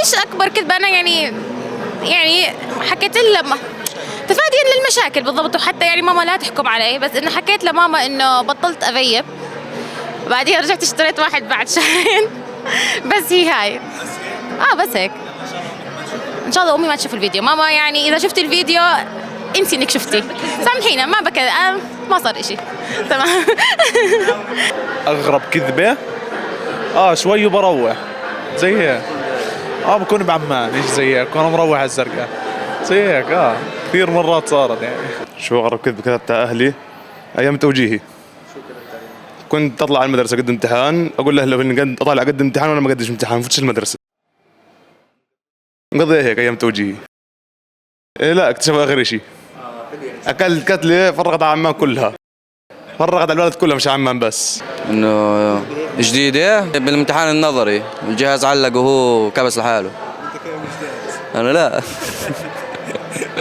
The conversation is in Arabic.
مش اكبر كذبه، انا يعني حكيت لها تفاديا للمشاكل بالضبط، وحتى يعني ماما لا تحكم علي، بس انه حكيت لماما انه بطلت افيب، بعدين رجعت اشتريت واحد بعد شهرين. بس هي هاي. بس هيك. ان شاء الله امي ما تشوف الفيديو. ماما يعني اذا شفتي الفيديو انسي انك شفتي، سامحينا ما بكذب، ما صار اشي. تمام. اغرب كذبه شوي وبروح زي هيك. بكون بعمان ايش زي هيك، وانا مروح على الزرقاء زي هيك. كثير مرات صارت يعني. شو أغرب كذبة كذبتها أهلي أيام توجيهي؟ كنت أطلع على المدرسة قد امتحان، أقول لأهلي إني أطلع قد امتحان وأنا ما قدش امتحان، ما فتش المدرسة. مقضيها هيك أيام توجيهي. لا اكتشفوا آخر شيء. أكلت كتلة فرغت على عمان كلها. فرغت على البلد كلها مش عمان بس. إنه جديدة بالامتحان النظري الجهاز علق وهو كبس لحاله. أنا لا.